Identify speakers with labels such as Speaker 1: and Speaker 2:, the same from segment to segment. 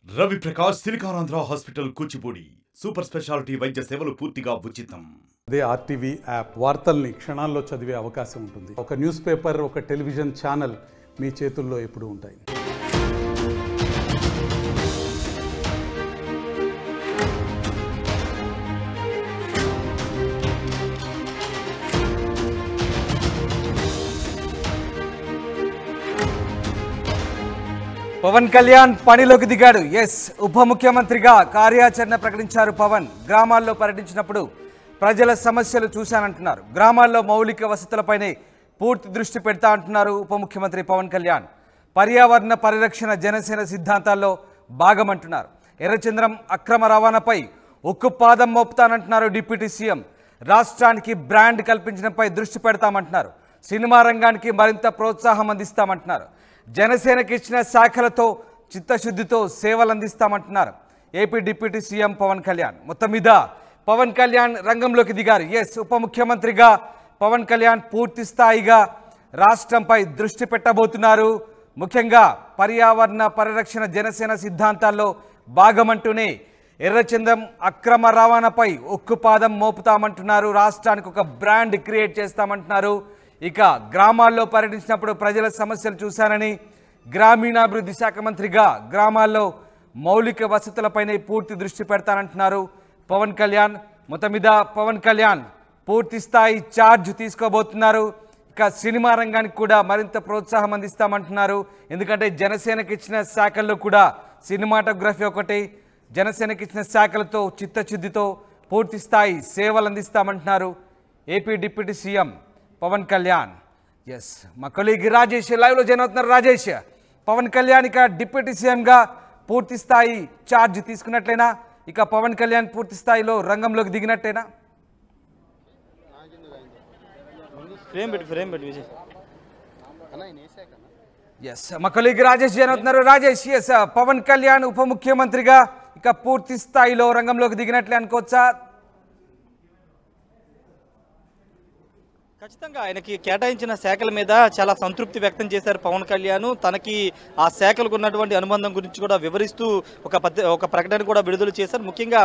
Speaker 1: Ravi Prakash Siliconandhra hospital Kuchipudi super speciality వైద్య సేవలు పూర్తిగా ఉచితం.
Speaker 2: అదే ఆర్టీవీ యాప్ వార్తల్ని క్షణాల్లో చదివే అవకాశం ఉంటుంది. ఒక న్యూస్ పేపర్, ఒక టెలివిజన్ ఛానల్ మీ చేతుల్లో ఎప్పుడూ ఉంటాయి.
Speaker 3: పవన్ కళ్యాణ్ పనిలోకి దిగాడు. ఎస్, ఉప ముఖ్యమంత్రిగా కార్యాచరణ ప్రకటించారు. పవన్ గ్రామాల్లో పర్యటించినప్పుడు ప్రజల సమస్యలు చూశానంటున్నారు. గ్రామాల్లో మౌలిక వసతులపైనే పూర్తి దృష్టి పెడతా అంటున్నారు ఉప ముఖ్యమంత్రి పవన్ కళ్యాణ్. పర్యావరణ పరిరక్షణ జనసేన సిద్ధాంతాల్లో భాగమంటున్నారు. ఎర్రచంద్రం అక్రమ రవాణాపై ఉక్కుపాదం మోపుతానంటున్నారు డిప్యూటీ సీఎం. రాష్ట్రానికి బ్రాండ్ కల్పించడంపై దృష్టి పెడతామంటున్నారు. సినిమా రంగానికి మరింత ప్రోత్సాహం అందిస్తామంటున్నారు. జనసేనకి ఇచ్చిన శాఖలతో చిత్తశుద్ధితో సేవలు అందిస్తామంటున్నారు AP deputy CM Pawan Kalyan. మొత్తం మీద పవన్ కళ్యాణ్ రంగంలోకి దిగారు. ఎస్, ఉప ముఖ్యమంత్రిగా పవన్ కళ్యాణ్ పూర్తి స్థాయిగా రాష్ట్రంపై దృష్టి పెట్టబోతున్నారు. ముఖ్యంగా పర్యావరణ పరిరక్షణ జనసేన సిద్ధాంతాల్లో భాగమంటూనే ఎర్రచందం అక్రమ రవాణాపై ఉక్కుపాదం మోపుతామంటున్నారు. రాష్ట్రానికి ఒక బ్రాండ్ క్రియేట్ చేస్తామంటున్నారు. ఇక గ్రామాల్లో పర్యటించినప్పుడు ప్రజల సమస్యలు చూశానని, గ్రామీణాభివృద్ధి శాఖ మంత్రిగా గ్రామాల్లో మౌలిక వసతులపైనే పూర్తి దృష్టి పెడతానంటున్నారు పవన్ కళ్యాణ్. మొత్తం మీద పవన్ కళ్యాణ్ పూర్తి స్థాయి ఛార్జ్ తీసుకోబోతున్నారు. ఇక సినిమా రంగానికి కూడా మరింత ప్రోత్సాహం అందిస్తామంటున్నారు. ఎందుకంటే జనసేనకి ఇచ్చిన శాఖల్లో కూడా సినిమాటోగ్రఫీ ఒకటి. జనసేనకి ఇచ్చిన శాఖలతో చిత్తశుద్ధితో పూర్తి స్థాయి సేవలు అందిస్తామంటున్నారు AP deputy CM Pawan Kalyan. Yes, మా కొలీగ్ రాజేష్ లైవ్లో జాయిన్ అవుతున్నారు. రాజేష్, పవన్ కళ్యాణ్ ఇక డిప్యూటీ సీఎంగా పూర్తి స్థాయి ఛార్జ్ తీసుకున్నట్లేనా? ఇక పవన్ కళ్యాణ్ పూర్తి స్థాయిలో రంగంలోకి దిగినట్టేనా? ఎస్, మా కొలీగ్ రాజేష్ జాయిన్ అవుతున్నారు. రాజేష్, ఎస్, పవన్ కళ్యాణ్ ఉప ముఖ్యమంత్రిగా ఇక పూర్తి స్థాయిలో రంగంలోకి దిగినట్లే అనుకోవచ్చా?
Speaker 4: ఖచ్చితంగా ఆయనకి కేటాయించిన శాఖల మీద చాలా సంతృప్తి వ్యక్తం చేశారు పవన్ కళ్యాణ్. తనకి ఆ శాఖలకు ఉన్నటువంటి అనుబంధం గురించి కూడా వివరిస్తూ ఒక ప్రకటన కూడా విడుదల చేశారు. ముఖ్యంగా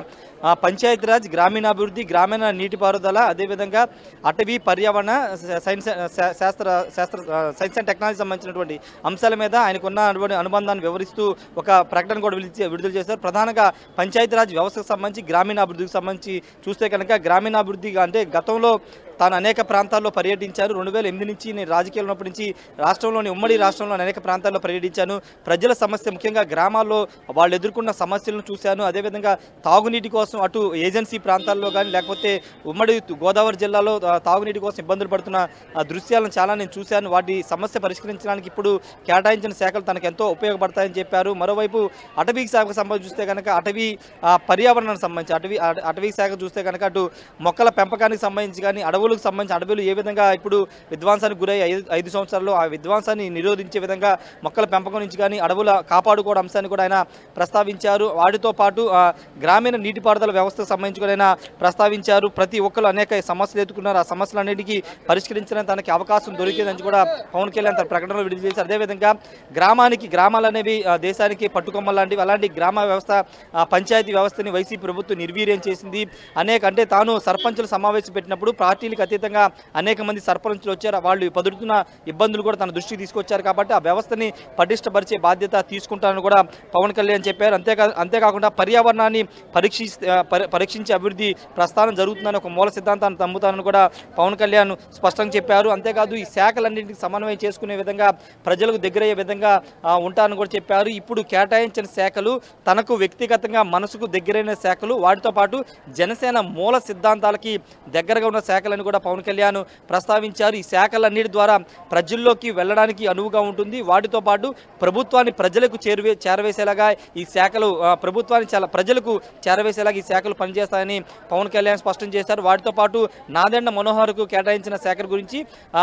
Speaker 4: పంచాయతీరాజ్, గ్రామీణాభివృద్ధి, గ్రామీణ నీటిపారుదల, అదేవిధంగా అటవీ, పర్యావరణ, సైన్స్ అండ్ టెక్నాలజీ సంబంధించినటువంటి అంశాల మీద ఆయనకున్నటువంటి అనుబంధాన్ని వివరిస్తూ ఒక ప్రకటన కూడా విడుదల చేశారు. ప్రధానంగా పంచాయతీరాజ్ వ్యవస్థకు సంబంధించి, గ్రామీణాభివృద్ధికి సంబంధించి చూస్తే కనుక గ్రామీణాభివృద్ధి అంటే గతంలో తాను అనేక ప్రాంతాల్లో పర్యటించారు. 2008 నుంచి నేను రాజకీయాలు ఉన్నప్పటి నుంచి ఉమ్మడి రాష్ట్రంలోని అనేక ప్రాంతాల్లో పర్యటించాను. ప్రజల సమస్య, ముఖ్యంగా గ్రామాల్లో వాళ్ళు ఎదుర్కొన్న సమస్యలను చూశాను. అదేవిధంగా తాగునీటి కోసం అటు ఏజెన్సీ ప్రాంతాల్లో కానీ లేకపోతే ఉమ్మడి గోదావరి జిల్లాలో తాగునీటి కోసం ఇబ్బందులు పడుతున్న దృశ్యాలను చాలా నేను చూశాను. వాటి సమస్య పరిష్కరించడానికి ఇప్పుడు కేటాయించిన శాఖలు తనకు ఎంతో ఉపయోగపడతాయని చెప్పారు. మరోవైపు అటవీ శాఖకు సంబంధించి చూస్తే కనుక అటవీ పర్యావరణానికి సంబంధించి అటవీ శాఖ చూస్తే కనుక అటు మొక్కల పెంపకానికి సంబంధించి కానీ అడవులు ఏ విధంగా ఇప్పుడు విధ్వంసానికి గురై 5 సంవత్సరాల్లో ఆ విధ్వంసాన్ని నిరోధించే విధంగా మొక్కల పెంపకం నుంచి కానీ అడవుల కాపాడుకోవడం అంశాన్ని కూడా ఆయన ప్రస్తావించారు. వాటితో పాటు గ్రామీణ నీటిపారుదల వ్యవస్థకు సంబంధించి కూడా ఆయన ప్రస్తావించారు. ప్రతి ఒక్కరు అనేక సమస్యలు ఎదుర్కొన్నారు. ఆ సమస్యలన్నిటికీ పరిష్కరించడానికి తనకి అవకాశం దొరికేదని కూడా పవన్ కళ్యాణ్ తన ప్రకటనలో విడుదల చేశారు. అదేవిధంగా గ్రామాలు అనేవి దేశానికి పట్టుకొమ్మ లాంటివి. అలాంటి గ్రామ వ్యవస్థ, పంచాయతీ వ్యవస్థని వైసీపీ ప్రభుత్వం నిర్వీర్యం చేసింది. అంటే తాను సర్పంచుల సమావేశం పెట్టినప్పుడు పార్టీలకు అతీతంగా అనేక మంది సర్పంచులు వచ్చారు. వాళ్ళు పడుతున్న ఇబ్బందులు కూడా తన దృష్టికి తీసుకొచ్చారు. కాబట్టి ఆ వ్యవస్థని పటిష్టపరిచే బాధ్యత తీసుకుంటానని కూడా పవన్ కళ్యాణ్ చెప్పారు. అంతేకాకుండా పర్యావరణాన్ని పరీక్షించే అభివృద్ధి ప్రస్థానం జరుగుతుందని ఒక మూల సిద్ధాంతాన్ని నమ్ముతానని కూడా పవన్ కళ్యాణ్ స్పష్టంగా చెప్పారు. అంతేకాదు ఈ శాఖలన్నింటికి సమన్వయం చేసుకునే విధంగా, ప్రజలకు దగ్గరయ్యే విధంగా ఉంటానని కూడా చెప్పారు. ఇప్పుడు కేటాయించిన శాఖలు తనకు వ్యక్తిగతంగా మనసుకు దగ్గరైన శాఖలు, వాటితో పాటు జనసేన మూల సిద్ధాంతాలకి దగ్గరగా ఉన్న శాఖలను కూడా పవన్ కళ్యాణ్ ప్రస్తావించారు. ఈ శాఖలన్నిటి ద్వారా ప్రజల్లోకి వెళ్ళడానికి అనువుగా ఉంటుంది. వాటితో పాటు ప్రభుత్వాన్ని ప్రజలకు చేరవేసేలాగా ఈ శాఖలు ప్రజలకు చేరవేసేలాగా ఈ శాఖలు పనిచేస్తాయని పవన్ కళ్యాణ్ స్పష్టం చేశారు. వాటితో పాటు నాదెండ్ల మనోహర్కు కేటాయించిన శాఖల గురించి,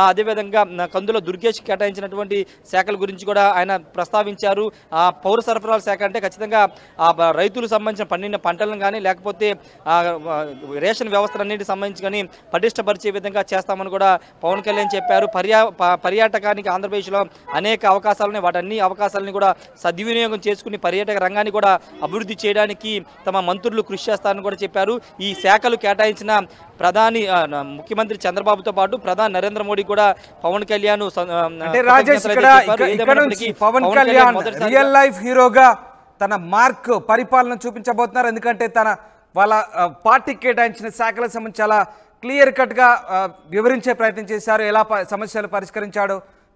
Speaker 4: అదేవిధంగా కందుల దుర్గేష్ కేటాయించినటువంటి శాఖల గురించి కూడా ఆయన ప్రస్తావించారు. పౌర సరఫరాల శాఖ అంటే ఖచ్చితంగా రైతులకు సంబంధించిన పండిన పంటలను కానీ లేకపోతే రేషన్ వ్యవస్థలన్నింటికి సంబంధించి కానీ పటిష్టపరిచే మెరుగుపరిచే విధంగా చేస్తామని కూడా పవన్ కళ్యాణ్ చెప్పారు. పర్యాటకానికి ఆంధ్రప్రదేశ్లో అనేక అవకాశాలని వాటన్ని అవకాశాలని కూడా సద్వినియోగం చేసుకుని పర్యాటక రంగాన్ని కూడా అభివృద్ధి చేయడానికి తమ మంత్రులు కృషి చేస్తారని కూడా చెప్పారు. ఈ శాఖలు కేటాయించిన ముఖ్యమంత్రి చంద్రబాబుతో పాటు ప్రధాని నరేంద్ర మోడీ కూడా పవన్ కళ్యాణ్
Speaker 3: అంటే రాజేష్ ఇక్కడ నుంచి పవన్ కళ్యాణ్ రియల్ లైఫ్ హీరోగా తన మార్క్ పరిపాలన చూపించబోతున్నారు. ఎందుకంటే వాళ్ళ పార్టీకి కేటాయించిన శాఖలకు సంబంధించి చాలా క్లియర్ కట్గా వివరించే ప్రయత్నం చేశారు. ఎలా సమస్యలు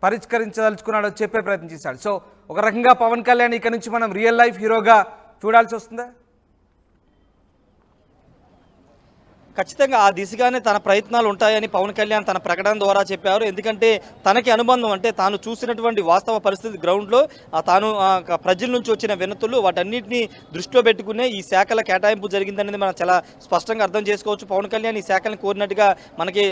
Speaker 3: పరిష్కరించదలుచుకున్నాడో చెప్పే ప్రయత్నం చేశాడు. సో ఒక రకంగా పవన్ కళ్యాణ్ ఇక్కడ నుంచి మనం రియల్ లైఫ్ హీరోగా చూడాల్సి వస్తుందా?
Speaker 4: ఖచ్చితంగా ఆ దిశగానే తన ప్రయత్నాలు ఉంటాయని పవన్ కళ్యాణ్ తన ప్రకటన ద్వారా చెప్పారు. ఎందుకంటే తనకి అనుబంధం అంటే తాను చూసినటువంటి వాస్తవ పరిస్థితి గ్రౌండ్లో తాను ప్రజల నుంచి వచ్చిన వినతులు వాటన్నిటిని దృష్టిలో పెట్టుకునే ఈ శాఖల కేటాయింపు జరిగిందనేది మనం చాలా స్పష్టంగా అర్థం చేసుకోవచ్చు. పవన్ కళ్యాణ్ ఈ శాఖలను కోరినట్టుగా మనకి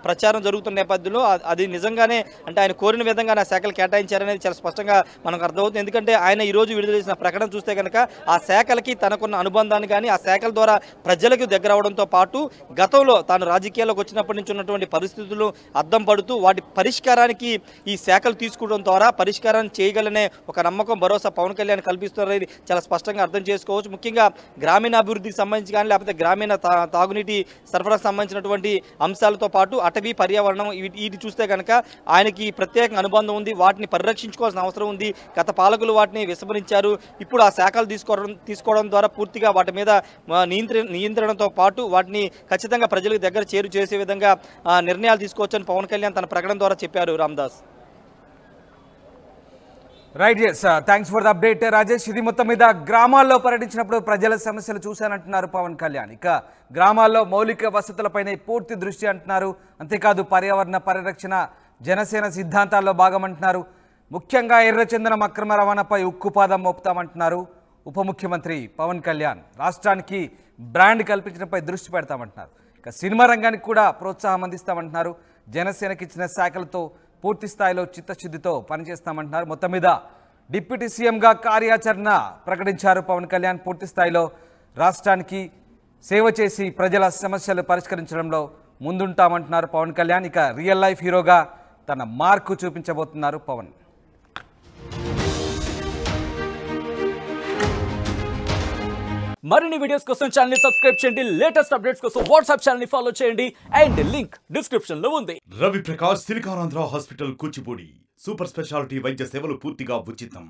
Speaker 4: ప్రచారం జరుగుతున్న నేపథ్యంలో అది నిజంగానే అంటే ఆయన కోరిన విధంగా ఆ శాఖలు కేటాయించారనేది చాలా స్పష్టంగా మనకు అర్థమవుతుంది. ఎందుకంటే ఆయన ఈరోజు విడుదల చేసిన ప్రకటన చూస్తే కనుక ఆ శాఖలకి తనకున్న అనుబంధాన్ని కానీ ఆ శాఖల ద్వారా ప్రజలకు దగ్గర అవడంతో పాటు గతంలో తాను రాజకీయాల్లోకి వచ్చినప్పటి నుంచి ఉన్నటువంటి పరిస్థితులు అద్దం పడుతూ వాటి పరిష్కారానికి ఈ శాఖలు తీసుకోవడం ద్వారా పరిష్కారాన్ని చేయగలనే ఒక నమ్మకం భరోసా పవన్ కళ్యాణ్ కల్పిస్తున్నారని చాలా స్పష్టంగా అర్థం చేసుకోవచ్చు. ముఖ్యంగా గ్రామీణాభివృద్ధికి సంబంధించి కానీ లేకపోతే గ్రామీణ తాగునీటి సరఫరాకు సంబంధించినటువంటి అంశాలతో పాటు అటవీ పర్యావరణం వీటి చూస్తే కనుక ఆయనకి ప్రత్యేక అనుబంధం ఉంది. వాటిని పరిరక్షించుకోవాల్సిన అవసరం ఉంది. గత పాలకులు వాటిని విస్మరించారు. ఇప్పుడు ఆ శాఖలు తీసుకోవడం ద్వారా పూర్తిగా వాటి మీద నియంత్రణతో పాటు వాటిని ఖచ్చితంగా ప్రజలకు దగ్గర చేసే విధంగా నిర్ణయాలు తీసుకోవచ్చని పవన్ కళ్యాణ్ తన ప్రకటన ద్వారా చెప్పారు. Ramdas
Speaker 3: right, thanks for the update Rajesh. ఇది మొత్తం మీద గ్రామాల్లో పర్యటించినప్పుడు ప్రజల సమస్యలు చూశానంటున్నారు పవన్ కళ్యాణ్. ఇక గ్రామాల్లో మౌలిక వసతులపైనే పూర్తి దృష్టి అంటున్నారు. అంతేకాదు పర్యావరణ పరిరక్షణ జనసేన సిద్ధాంతాల్లో భాగమంటున్నారు. ముఖ్యంగా ఎర్రచందనం అక్రమ రవాణాపై ఉక్కుపాదం మోపుతామంటున్నారు ఉప ముఖ్యమంత్రి పవన్ కళ్యాణ్. రాష్ట్రానికి బ్రాండ్ కల్పించడంపై దృష్టి పెడతామంటున్నారు. ఇక సినిమా రంగానికి కూడా ప్రోత్సాహం అందిస్తామంటున్నారు. జనసేనకి ఇచ్చిన శాఖలతో పూర్తి స్థాయిలో చిత్తశుద్ధితో పనిచేస్తామంటున్నారు. మొత్తం మీద డిప్యూటీ సీఎంగా కార్యాచరణ ప్రకటించారు పవన్ కళ్యాణ్. పూర్తి స్థాయిలో రాష్ట్రానికి సేవ చేసి ప్రజల సమస్యలు పరిష్కరించడంలో ముందుంటామంటున్నారు పవన్ కళ్యాణ్. ఇక రియల్ లైఫ్ హీరోగా తన మార్కు చూపించబోతున్నారు పవన్.
Speaker 5: మరిన్ని వీడియోస్ కోసం ఛానల్ ని సబ్స్క్రైబ్ చేయండి. లేటెస్ట్ అప్డేట్స్ కోసం వాట్సాప్ ఛానల్ ని ఫాలో చేయండి అండ్ లింక్ డిస్క్రిప్షన్ లో ఉంది.
Speaker 1: Ravi Prakash Siliconandhra hospital Kuchipudi super speciality వైద్య సేవలు పూర్తిగా ఉచితం.